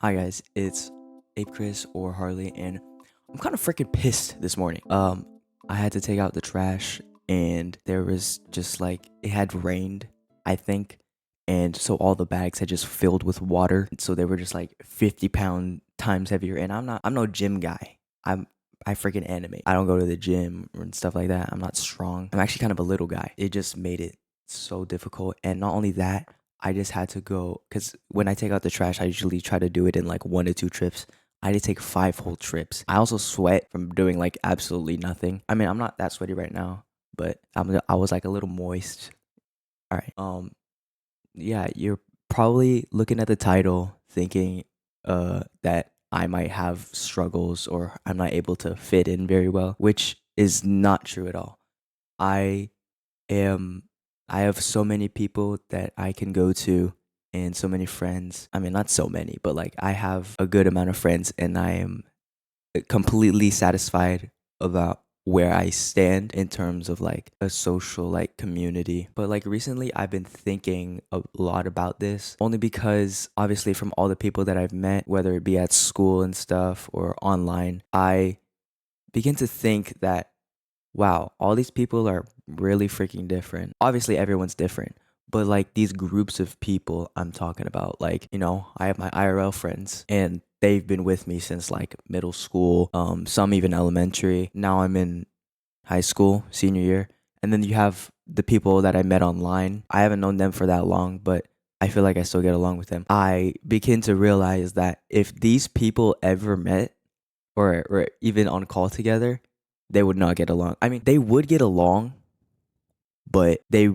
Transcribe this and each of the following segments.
Hi guys, it's Ape Chris or Harley, and I'm kind of freaking pissed this morning. I had to take out the trash, and there was just like it had rained, I think, and so all the bags had just filled with water, so they were just like 50-pound times heavier. And I'm no gym guy. I freaking animate. I don't go to the gym and stuff like that. I'm not strong. I'm actually kind of a little guy. It just made it so difficult, and not only that. I just had to go because when I take out the trash, I usually try to do it in like 1 to 2 trips. I had to take 5 whole trips. I also sweat from doing like absolutely nothing. I mean, I'm not that sweaty right now, but I was like a little moist. All right. Yeah, you're probably looking at the title thinking that I might have struggles or I'm not able to fit in very well, which is not true at all. I am I have so many people that I can go to and so many friends. I mean, not so many, but like I have a good amount of friends and I am completely satisfied about where I stand in terms of like a social like community. But like recently I've been thinking a lot about this only because obviously from all the people that I've met, whether it be at school and stuff or online, I begin to think that wow, all these people are really freaking different. Obviously, everyone's different, but like these groups of people I'm talking about, like, I have my IRL friends and they've been with me since like middle school, some even elementary. Now I'm in high school, senior year. And then you have the people that I met online. I haven't known them for that long, but I feel like I still get along with them. I begin to realize that if these people ever met or even on call together, they would not get along. I mean, they would get along, but they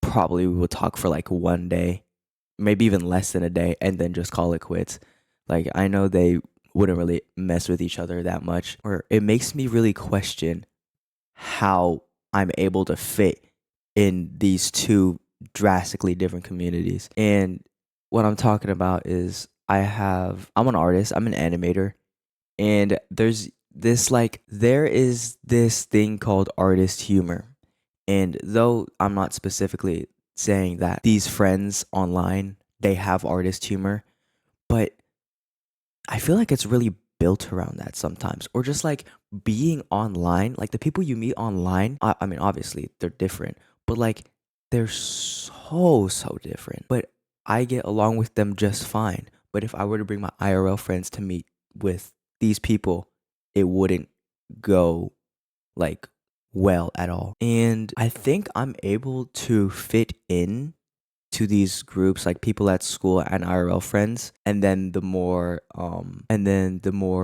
probably would talk for like 1 day, maybe even less than a day, and then just call it quits. Like, I know they wouldn't really mess with each other that much, or it makes me really question how I'm able to fit in these two drastically different communities. And what I'm talking about is I'm an artist, I'm an animator, and there is this thing called artist humor. And though I'm not specifically saying that these friends online, they have artist humor, but I feel like it's really built around that sometimes. Or just like being online, like the people you meet online, I mean, obviously they're different, but like they're so different. But I get along with them just fine. But if I were to bring my IRL friends to meet with these people, it wouldn't go like well at all. And I think I'm able to fit in to these groups, like people at school and IRL friends, and then the more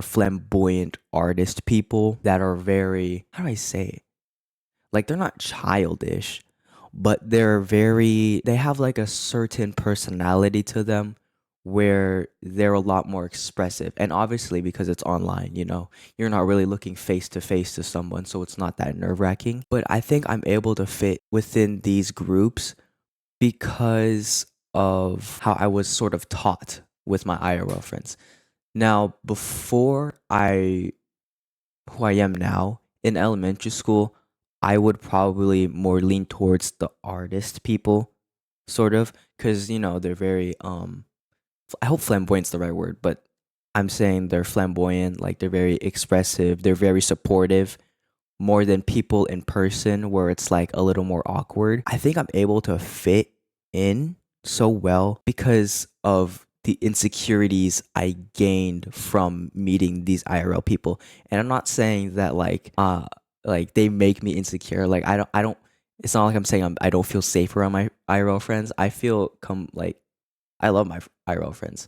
flamboyant artist people that are very, how do I say it? Like they're not childish, but they have like a certain personality to them where they're a lot more expressive. And obviously because it's online, you're not really looking face to face to someone, so it's not that nerve-wracking. But I think I'm able to fit within these groups because of how I was sort of taught with my IRL friends. Now, before I who I am now in elementary school, I would probably more lean towards the artist people, sort of, because they're very I hope flamboyant's the right word, but I'm saying they're flamboyant, like they're very expressive, they're very supportive, more than people in person where it's like a little more awkward. I think I'm able to fit in so well because of the insecurities I gained from meeting these IRL people. And I'm not saying that like they make me insecure. Like I don't it's not like I'm saying I don't feel safe around my IRL friends. I feel like I love my IRL friends.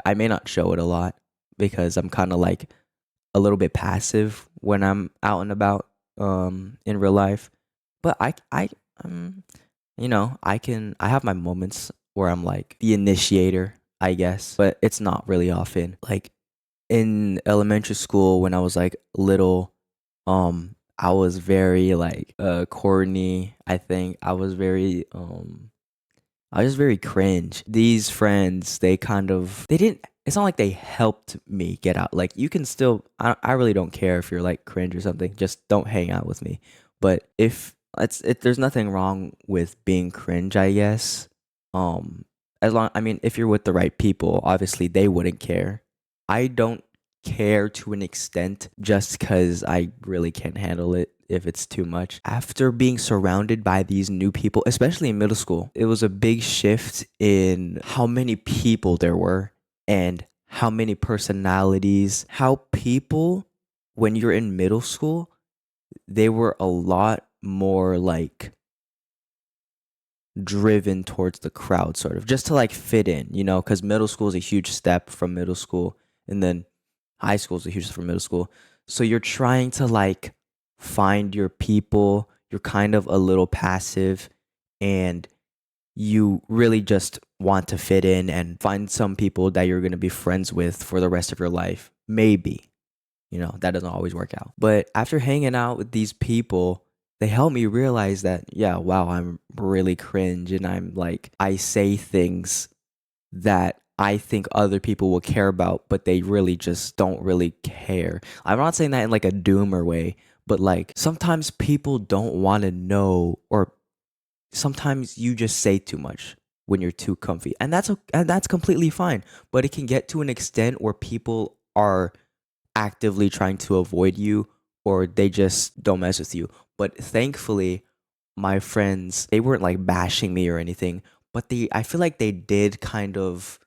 I may not show it a lot because I'm kind of like a little bit passive when I'm out and about in real life. But um I have my moments where I'm like the initiator, I guess, but it's not really often. Like in elementary school when I was like little, I was very like corny, I think. I was very cringe. These friends, they didn't, it's not like they helped me get out. Like, you can still, I really don't care if you're like cringe or something. Just don't hang out with me. But there's nothing wrong with being cringe, I guess. Um, As long, I mean, if you're with the right people, obviously they wouldn't care. I don't care to an extent just because I really can't handle it if it's too much. After being surrounded by these new people, especially in middle school, it was a big shift in how many people there were and how many personalities, how people, when you're in middle school, they were a lot more like driven towards the crowd, sort of, just to like fit in, because middle school is a huge step from middle school, and then high school is a huge step from middle school. So you're trying to like find your people, you're kind of a little passive, and you really just want to fit in and find some people that you're going to be friends with for the rest of your life. Maybe. That doesn't always work out. But after hanging out with these people, they helped me realize that, yeah, wow, I'm really cringe. And I'm like, I say things that I think other people will care about, but they really just don't really care. I'm not saying that in like a doomer way, but like sometimes people don't want to know, or sometimes you just say too much when you're too comfy. And that's completely fine. But it can get to an extent where people are actively trying to avoid you, or they just don't mess with you. But thankfully, my friends, they weren't like bashing me or anything, but I feel like they did kind of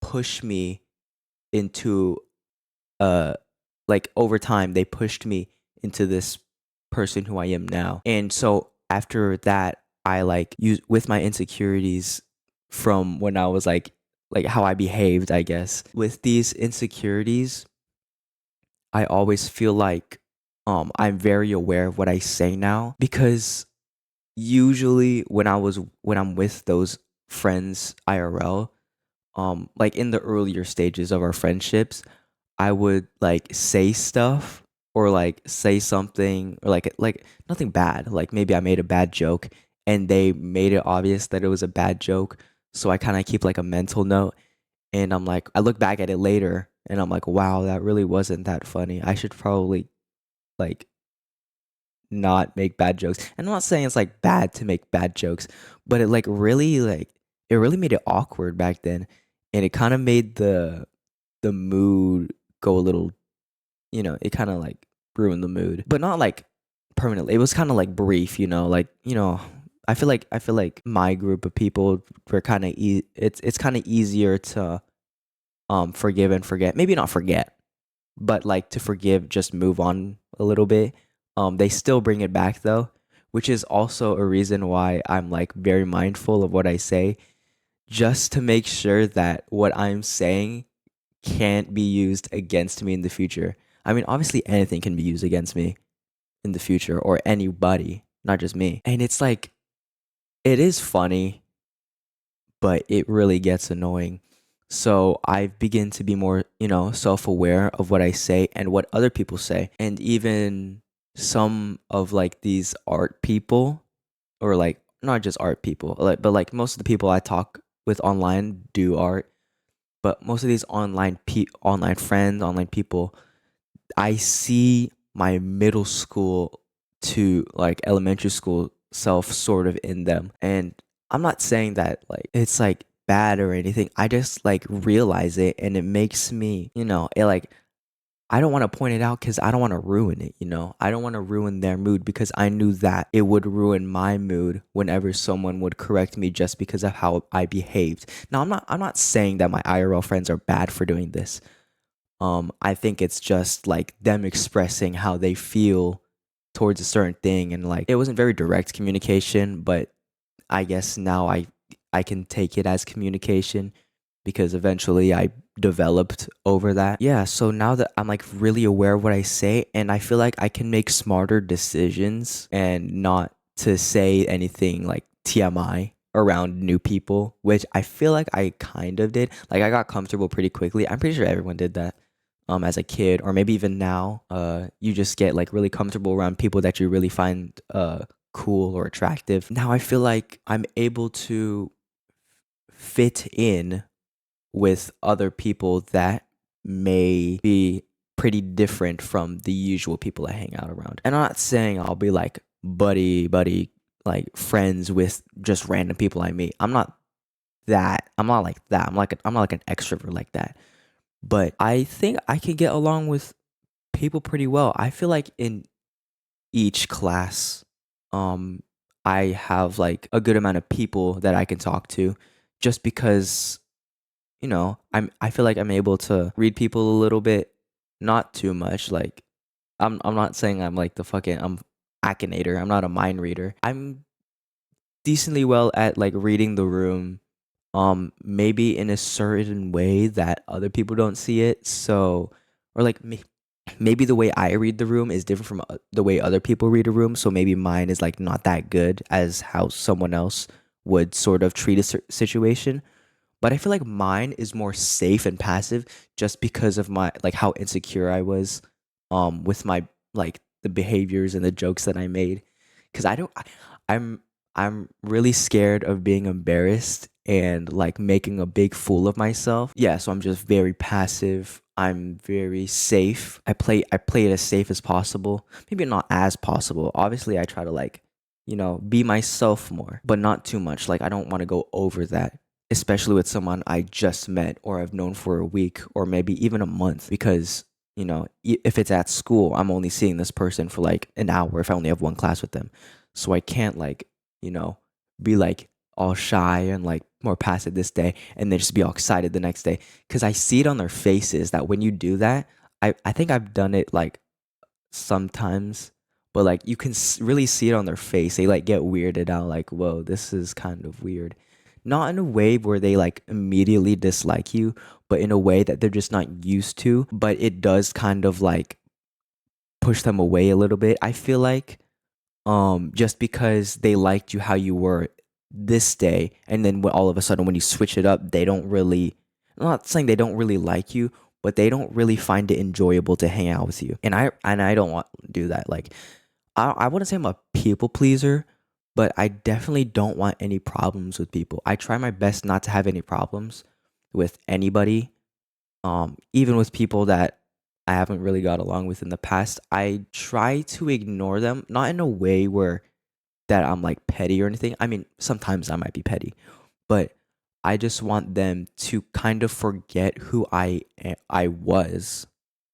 push me into uh like over time they pushed me into this person who I am now. And so after that, I like use with my insecurities from when I was like how I behaved, I guess. With these insecurities, I always feel like I'm very aware of what I say now, because usually when I'm with those friends IRL, like in the earlier stages of our friendships, I would like say stuff, or like say something, or like nothing bad. Like maybe I made a bad joke and they made it obvious that it was a bad joke. So I kind of keep like a mental note, and I'm like, I look back at it later and I'm like, wow, that really wasn't that funny. I should probably like not make bad jokes. And I'm not saying it's like bad to make bad jokes, but it really made it awkward back then, and it kind of made the mood go a little, it kind of like ruined the mood, but not like permanently. It was kind of like brief, like, I feel like my group of people were kind of it's kind of easier to forgive and forget. Maybe not forget, but like to forgive, just move on a little bit. They still bring it back though, which is also a reason why I'm like very mindful of what I say, just to make sure that what I'm saying can't be used against me in the future. I mean, obviously anything can be used against me in the future, or anybody, not just me. And it's like, it is funny, but it really gets annoying. So I've begun to be more, self aware of what I say and what other people say. And even some of like these art people, or like not just art people, like, but like most of the people I talk with online do art. But most of these online friends, online people, I see my middle school to like elementary school self sort of in them. And I'm not saying that like it's like bad or anything. I just like realize it, and it makes me, it like, I don't want to point it out because I don't want to ruin it, I don't want to ruin their mood, because I knew that it would ruin my mood whenever someone would correct me just because of how I behaved. Now I'm not saying that my IRL friends are bad for doing this. I think it's just like them expressing how they feel towards a certain thing, and like it wasn't very direct communication, but I guess now I can take it as communication, because eventually I developed over that. Yeah, so now that I'm like really aware of what I say, and I feel like I can make smarter decisions and not to say anything like TMI around new people, which I feel like I kind of did. Like I got comfortable pretty quickly. I'm pretty sure everyone did that as a kid, or maybe even now. You just get like really comfortable around people that you really find cool or attractive. Now I feel like I'm able to fit in with other people that may be pretty different from the usual people I hang out around. And I'm not saying I'll be like buddy, like friends with just random people I meet. I'm not that. I'm not like that. I'm not like an extrovert like that. But I think I can get along with people pretty well. I feel like in each class, um, I have like a good amount of people that I can talk to, just because I feel like I'm able to read people a little bit, not too much. Like I'm not saying I'm like the fucking I'm Akinator. I'm not a mind reader. I'm decently well at like reading the room, maybe in a certain way that other people don't see it. So, or like maybe the way I read the room is different from the way other people read a room. So maybe mine is like not that good as how someone else would sort of treat a situation. But I feel like mine is more safe and passive just because of my like how insecure I was with my like the behaviors and the jokes that I made. Cuz I'm I'm really scared of being embarrassed and like making a big fool of myself. Yeah, so I'm just very passive. I'm very safe. I play it as safe as possible. Maybe not as possible. Obviously, I try to like, be myself more, but not too much. Like I don't want to go over that, especially with someone I just met or I've known for a week or maybe even a month, because if it's at school, I'm only seeing this person for like an hour if I only have one class with them. So I can't like, you know, be like all shy and like more passive this day and then just be all excited the next day, cuz I see it on their faces that when you do that, I think I've done it like sometimes, but like you can really see it on their face. They like get weirded out, like, whoa, this is kind of weird. Not in a way where they like immediately dislike you, but in a way that they're just not used to. But it does kind of like push them away a little bit, I feel like. Just because they liked you how you were this day, and then all of a sudden when you switch it up, they don't really, I'm not saying they don't really like you, but they don't really find it enjoyable to hang out with you. And I don't want to do that. Like I wouldn't say I'm a people pleaser, but I definitely don't want any problems with people. I try my best not to have any problems with anybody, even with people that I haven't really got along with in the past. I try to ignore them, not in a way where that I'm like petty or anything. I mean, sometimes I might be petty, but I just want them to kind of forget who I was.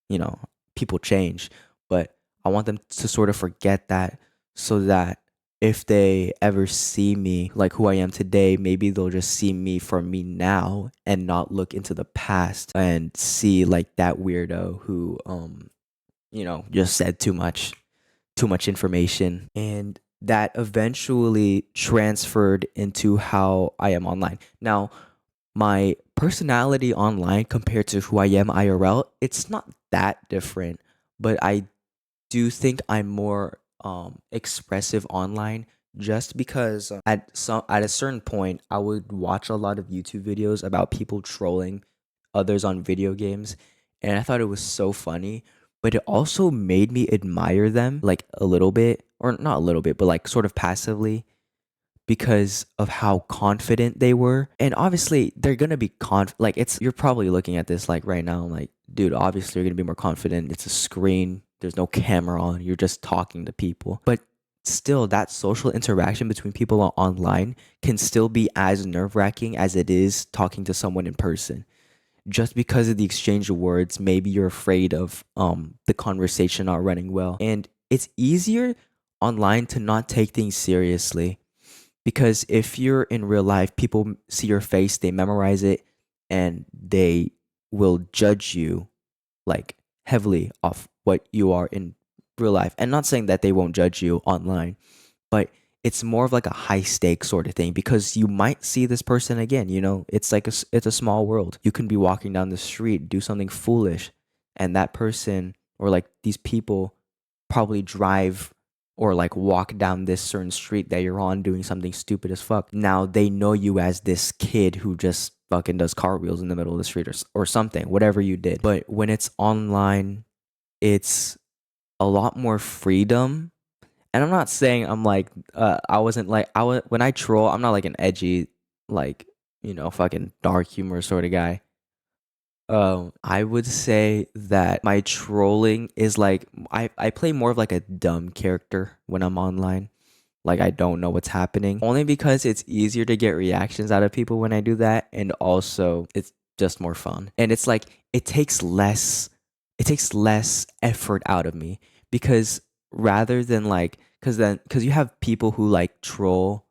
You know, people change, but I want them to sort of forget that, so that if they ever see me like who I am today, maybe they'll just see me for me now and not look into the past and see like that weirdo who just said too much information, and that eventually transferred into how I am online. Now, my personality online compared to who I am IRL, it's not that different, but I do think I'm more expressive online, just because at a certain point I would watch a lot of YouTube videos about people trolling others on video games, and I thought it was so funny, but it also made me admire them like a little bit, or not a little bit, but like sort of passively, because of how confident they were. And obviously they're gonna be like, it's, you're probably looking at this like right now like, dude, obviously you're gonna be more confident. It's a screen, there's no camera on, you're just talking to people. But still, that social interaction between people online can still be as nerve-wracking as it is talking to someone in person. Just because of the exchange of words, maybe you're afraid of the conversation not running well, and it's easier online to not take things seriously, because if you're in real life, people see your face, they memorize it, and they will judge you like heavily off what you are in real life. And not saying that they won't judge you online, but it's more of like a high stakes sort of thing, because you might see this person again. It's like it's a small world. You can be walking down the street, do something foolish, and that person, or like these people, probably drive or like walk down this certain street that you're on doing something stupid as fuck. Now they know you as this kid who just fucking does cartwheels in the middle of the street, or something, whatever you did. But when it's online, it's a lot more freedom. And I'm not saying I'm like, I wasn't like, when I troll, I'm not like an edgy, like, fucking dark humor sort of guy. I would say that my trolling is like, I play more of like a dumb character when I'm online. like I don't know what's happening. Only because it's easier to get reactions out of people when I do that, and also it's just more fun. And it's like it takes less effort out of me because rather than like because you have people who like troll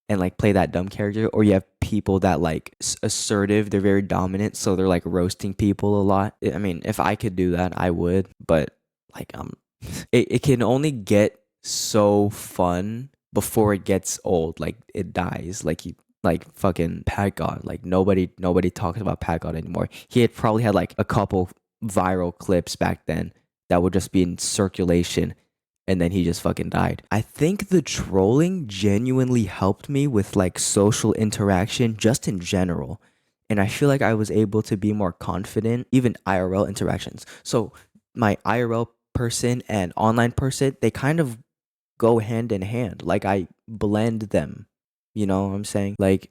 and like play that dumb character, or you have people that like assertive, they're very dominant, so they're like roasting people a lot. I mean, if I could do that, I would, but like it can only get so fun before it gets old, like it dies, like you like fucking Pat God. Like nobody talks about Pat God anymore. He had probably had like a couple viral clips back then that would just be in circulation, and then he just fucking died. I think the trolling genuinely helped me with like social interaction just in general. And I feel like I was able to be more confident, even IRL interactions. So my IRL person and online person, they kind of go hand in hand. Like I blend them. You know what I'm saying? Like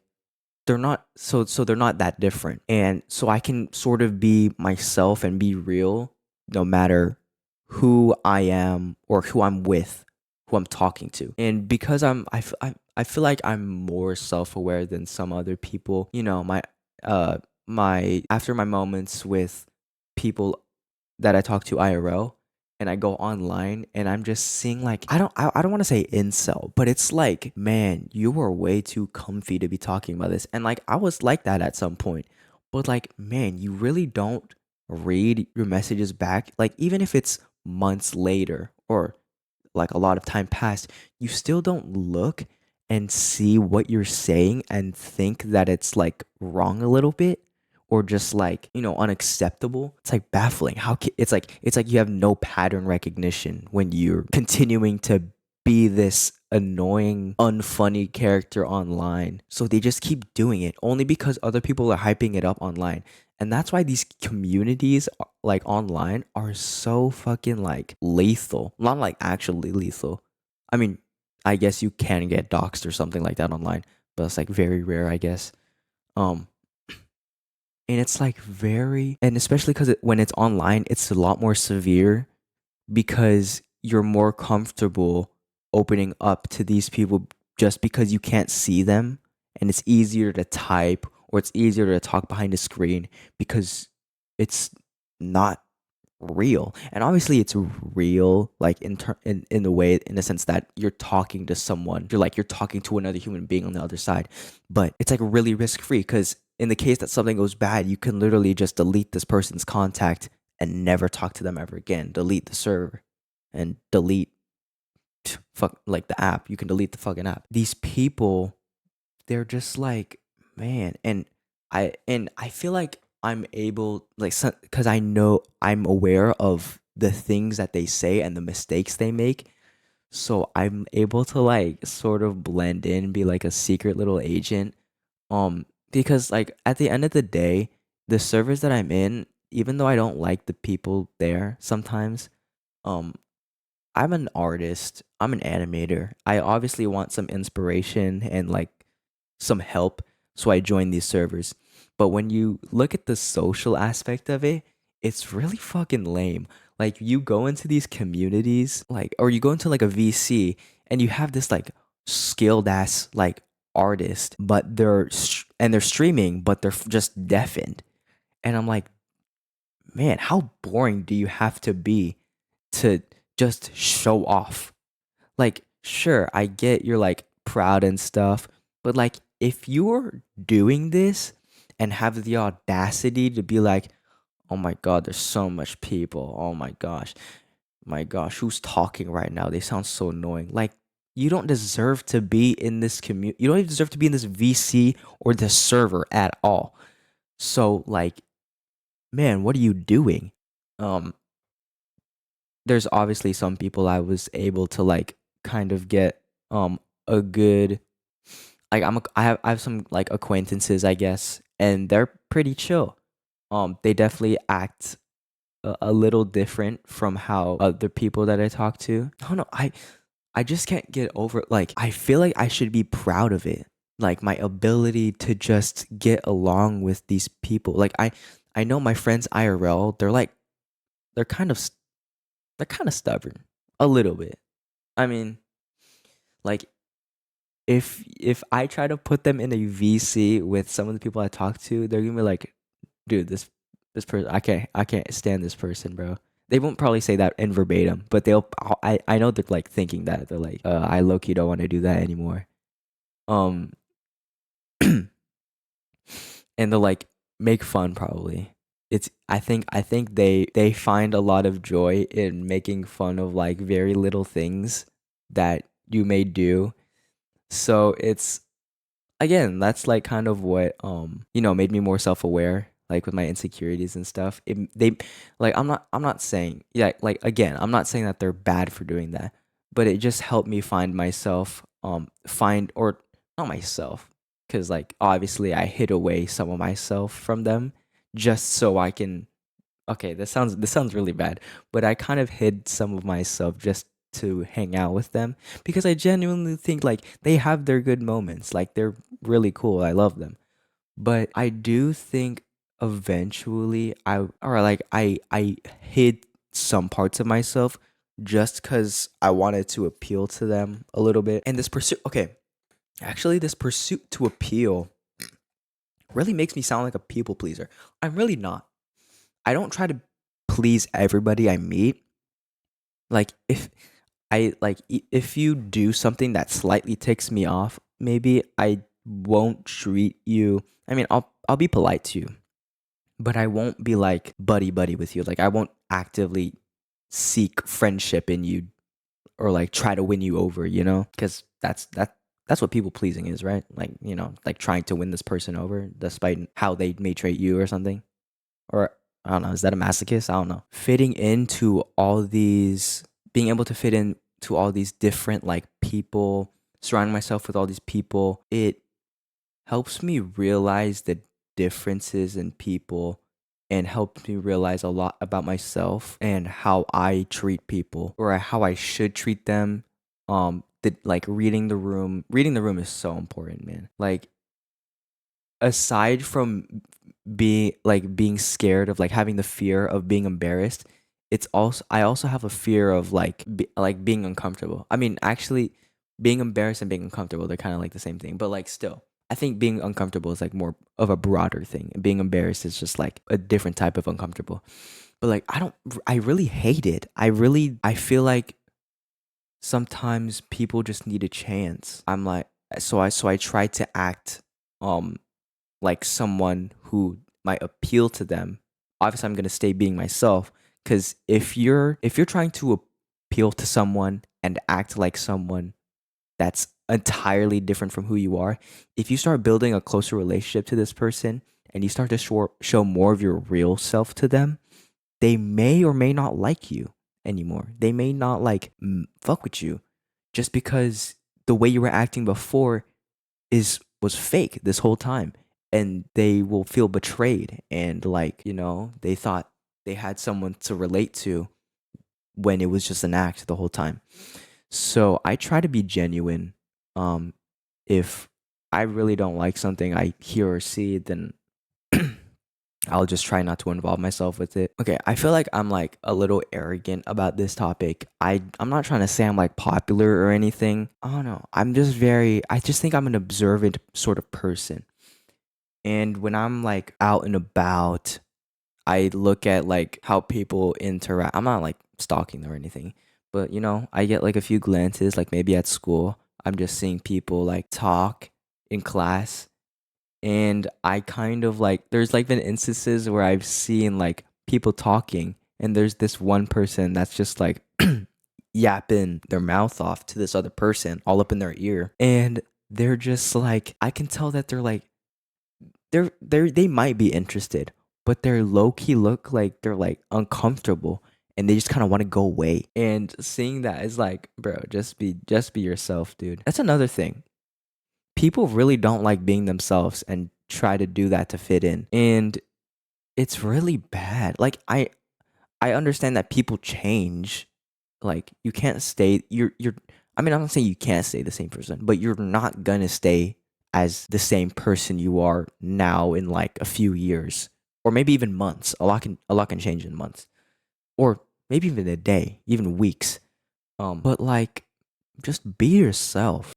they're not so they're not that different. And so I can sort of be myself and be real no matter who I am or who I'm with, who I'm talking to. And because I feel like I'm more self-aware than some other people. You know, my after my moments with people that I talk to IRL and I go online and I'm just seeing like I don't want to say incel, but it's like, man, you were way too comfy to be talking about this. And like I was like that at some point. But like, man, you really don't read your messages back. Like even if it's months later or like a lot of time passed, you still don't look and see what you're saying and think that it's like wrong a little bit or just like, unacceptable. It's like baffling. It's like you have no pattern recognition when you're continuing to be this annoying, unfunny character online. So they just keep doing it only because other people are hyping it up online. And that's why these communities like online are so fucking like lethal. Not like actually lethal. I mean, I guess you can get doxxed or something like that online, but it's like very rare, I guess. Um and it's like very, and especially because when it's online, it's a lot more severe because you're more comfortable opening up to these people just because you can't see them, and it's easier to type or it's easier to talk behind a screen because it's not real. And obviously it's real like in the way, in the sense that you're talking to someone, you're talking to another human being on the other side, but it's like really risk free because in the case that something goes bad, you can literally just delete this person's contact and never talk to them ever again, delete the server and delete fuck like the app. You can delete the fucking app. These people, they're just like, man. And I feel like I'm able, like, because I know I'm aware of the things that they say and the mistakes they make, so I'm able to like sort of blend in, be like a secret little agent. Because like at the end of the day, the servers that I'm in, even though I don't like the people there sometimes, um I'm an artist, I'm an animator. I obviously want some inspiration and like some help, so I joined these servers. But when you look at the social aspect of it, it's really fucking lame. Like you go into these communities, like, or you go into like a VC and you have this like skilled ass like artist, but they're streaming, but they're just deafened. And I'm like, man, how boring do you have to be to just show off? Like, sure, I get you're like proud and stuff, but like if you're doing this and have the audacity to be like, oh my god, there's so much people. Oh my gosh, who's talking right now? They sound so annoying. Like, you don't deserve to be in this community. You don't even deserve to be in this VC or this server at all. So, like, man, what are you doing? Um, there's obviously some people I was able to like kind of get a good, like I have some like acquaintances, I guess, and they're pretty chill. They definitely act a little different from how other people that I talk to. I don't know. I just can't get over, like, I feel like I should be proud of it. Like my ability to just get along with these people. Like I know my friends IRL, they're kind of they're kind of stubborn a little bit. I mean, like if I try to put them in a VC with some of the people I talk to, they're gonna be like, dude, this person, I can't stand this person, bro. They won't probably say that in verbatim, but I know they're like thinking that they're like, I low key don't want to do that anymore. Um, and they'll like make fun probably. I think they find a lot of joy in making fun of like very little things that you may do. So it's again, that's like kind of what made me more self-aware like with my insecurities and stuff. They like I'm not saying, yeah, like again, I'm not saying that they're bad for doing that, but it just helped me find myself, find or not myself, cuz like obviously I hid away some of myself from them just so I can. Okay, this sounds really bad, but I kind of hid some of myself just to hang out with them because I genuinely think like they have their good moments. Like they're really cool. I love them. But I do think eventually I hid some parts of myself just cuz I wanted to appeal to them a little bit. And this pursuit, okay, actually this pursuit to appeal really makes me sound like a people pleaser. I'm really not. I don't try to please everybody I meet. Like if you do something that slightly ticks me off, maybe I won't treat you. I mean, I'll be polite to you, but I won't be like buddy buddy with you. Like I won't actively seek friendship in you or like try to win you over, Cuz that's what people pleasing is, right? Like, like trying to win this person over despite how they may treat you or something. Or I don't know, is that a masochist? I don't know. Being able to fit in to all these different like people, surrounding myself with all these people, it helps me realize the differences in people and helps me realize a lot about myself and how I treat people or how I should treat them. Like reading the room is so important, man. Like aside from being scared of like having the fear of being embarrassed, it's also I also have a fear of like being uncomfortable. I mean, actually being embarrassed and being uncomfortable, they're kind of like the same thing, but like still I think being uncomfortable is like more of a broader thing, and being embarrassed is just like a different type of uncomfortable. But like I really hate it. I feel like sometimes people just need a chance. I'm like, so I try to act um like someone who might appeal to them. Obviously, I'm gonna stay being myself because if you're trying to appeal to someone and act like someone that's entirely different from who you are, if you start building a closer relationship to this person and you start to show more of your real self to them, they may or may not like you anymore. They may not like fuck with you just because the way you were acting before is was fake this whole time, and they will feel betrayed and like they thought they had someone to relate to when it was just an act the whole time. So I try to be genuine. If I really don't like something I hear or see, then I'll just try not to involve myself with it. Okay, I feel like I'm like a little arrogant about this topic. I'm not trying to say I'm like popular or anything. I don't know. I just think I'm an observant sort of person. And when I'm like out and about, I look at like how people interact. I'm not like stalking them or anything, but I get like a few glances, like maybe at school. I'm just seeing people like talk in class, and I kind of like there's like been instances where I've seen like people talking, and there's this one person that's just like yapping their mouth off to this other person all up in their ear, and they're just like I can tell that they're like they might be interested, but they're low key look like they're like uncomfortable and they just kind of want to go away. And seeing that is like, bro, just be yourself, dude. That's another thing. People really don't like being themselves and try to do that to fit in. And it's really bad. Like I understand that people change. Like you can't stay you're I mean, I'm not saying you can't stay the same person, but you're not gonna stay as the same person you are now in like a few years or maybe even months. A lot can change in months or maybe even a day, even weeks. But like just be yourself.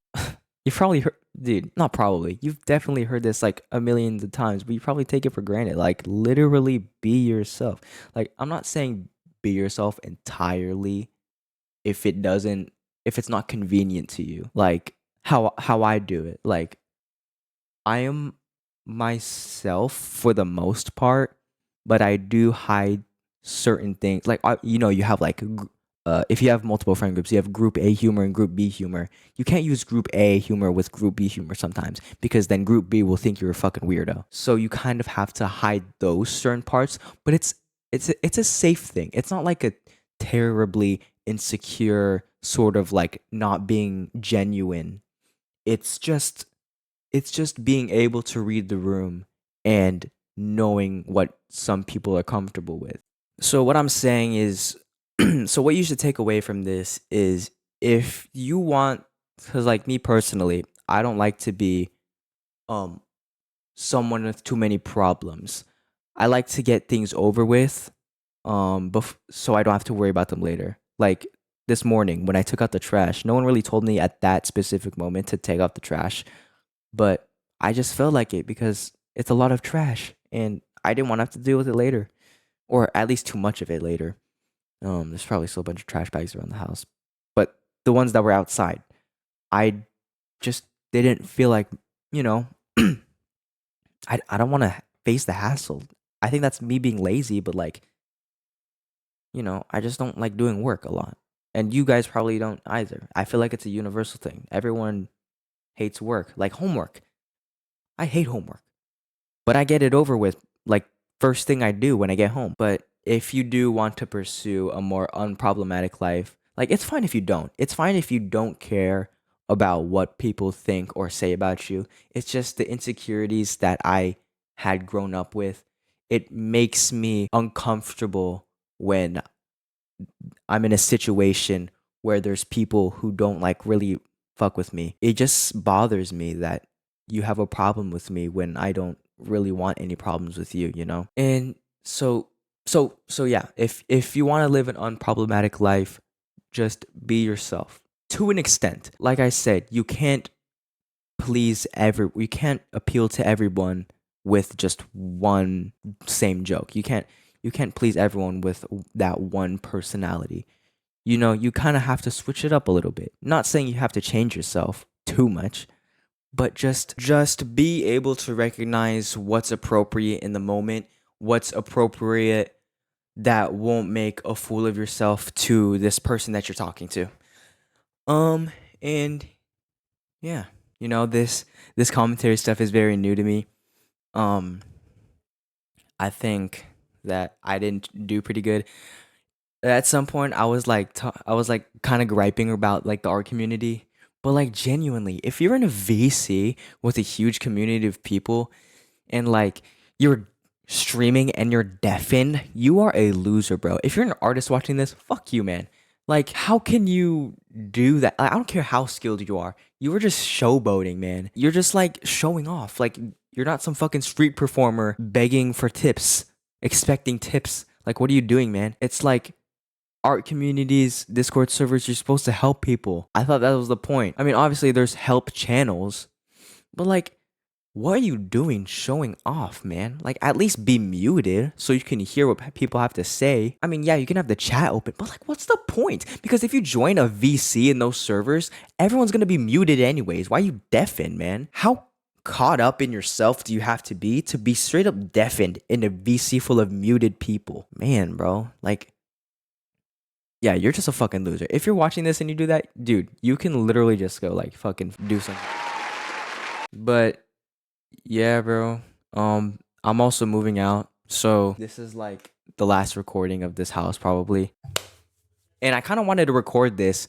You've probably heard, dude, not probably. You've definitely heard this like a million of times, but you probably take it for granted. Like, literally be yourself. Like, I'm not saying be yourself entirely if it doesn't, if it's not convenient to you. Like, how I do it. Like, I am myself for the most part, but I do hide certain things. Like, you have like, if you have multiple friend groups, you have group A humor and group B humor. You can't use group A humor with group B humor sometimes because then group B will think you're a fucking weirdo. So you kind of have to hide those certain parts, but it's a safe thing. It's not like a terribly insecure sort of like not being genuine. It's just it's just being able to read the room and knowing what some people are comfortable with. So what I'm saying is so what you should take away from this is if you want, cuz like me personally, I don't like to be um someone with too many problems. I like to get things over with so I don't have to worry about them later. Like this morning when I took out the trash, no one really told me at that specific moment to take out the trash. But I just felt like it because it's a lot of trash and I didn't want to have to deal with it later, or at least too much of it later. There's probably still a bunch of trash bags around the house, but the ones that were outside, I just didn't feel like, you know, I don't want to face the hassle. I think that's me being lazy, but like, I just don't like doing work a lot. And you guys probably don't either. I feel like it's a universal thing. Everyone hates work, like homework. I hate homework. But I get it over with like first thing I do when I get home. But if you do want to pursue a more unproblematic life, like it's fine if you don't. It's fine if you don't care about what people think or say about you. It's just the insecurities that I had grown up with. It makes me uncomfortable when I'm in a situation where there's people who don't like really fuck with me. It just bothers me that you have a problem with me when I don't really want any problems with you, you know? And so yeah, if you want to live an unproblematic life, just be yourself to an extent. Like I said, you can't appeal to everyone with just one same joke. You can't please everyone with that one personality. You kind of have to switch it up a little bit. Not saying you have to change yourself too much, but just be able to recognize what's appropriate in the moment, what's appropriate that won't make a fool of yourself to this person that you're talking to. And yeah, this commentary stuff is very new to me. Um I think that I didn't do pretty good. At some point I was like kind of griping about like the art community, but like genuinely, if you're in a VC with a huge community of people and like you're streaming and you're deafened, you are a loser, bro. If you're an artist watching this, fuck you, man. Like, how can you do that? I don't care how skilled you are. You were just showboating, man. You're just like showing off. Like, you're not some fucking street performer begging for tips, expecting tips. Like, what are you doing, man? It's like art communities, Discord servers, you're supposed to help people. I thought that was the point. I mean, obviously, there's help channels, but like, what are you doing showing off, man? Like, at least be muted so you can hear what people have to say. I mean, yeah, you can have the chat open, but like, what's the point? Because if you join a VC in those servers, everyone's gonna be muted anyways. Why are you deafened, man? How caught up in yourself do you have to be straight up deafened in a VC full of muted people? Man, bro, like, yeah, you're just a fucking loser. If you're watching this and you do that, dude, you can literally just go like fucking do something. But yeah, bro. I'm also moving out. So this is like the last recording of this house probably. And I kind of wanted to record this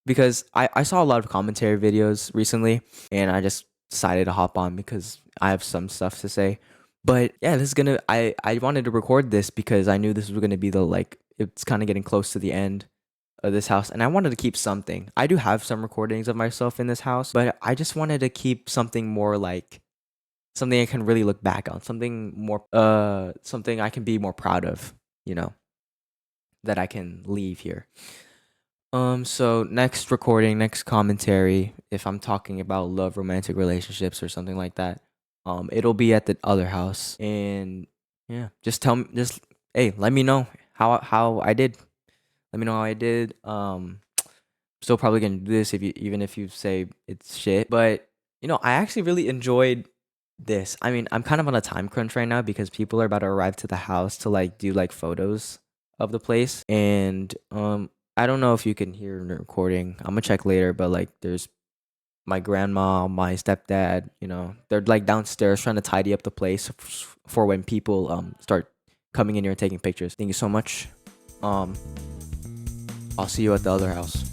because I saw a lot of commentary videos recently and I just decided to hop on because I have some stuff to say. But yeah, I wanted to record this because I knew this was gonna be it's kind of getting close to the end of this house and I wanted to keep something. I do have some recordings of myself in this house, but I just wanted to keep something more like something I can really look back on, something I can be more proud of, you know, that I can leave here. So next recording, next commentary, if I'm talking about love, romantic relationships or something like that, it'll be at the other house. And yeah, just tell me, just hey, let me know how I did. Let me know how I did. Still probably gonna do this if you even if you say it's shit. But I actually really enjoyed this. I mean, I'm kind of on a time crunch right now because people are about to arrive to the house to like do like photos of the place. And I don't know if you can hear in the recording. I'm gonna check later, but like there's my grandma, my stepdad, they're like downstairs trying to tidy up the place for when people start coming in here and taking pictures. Thank you so much. Um I'll see you at the other house.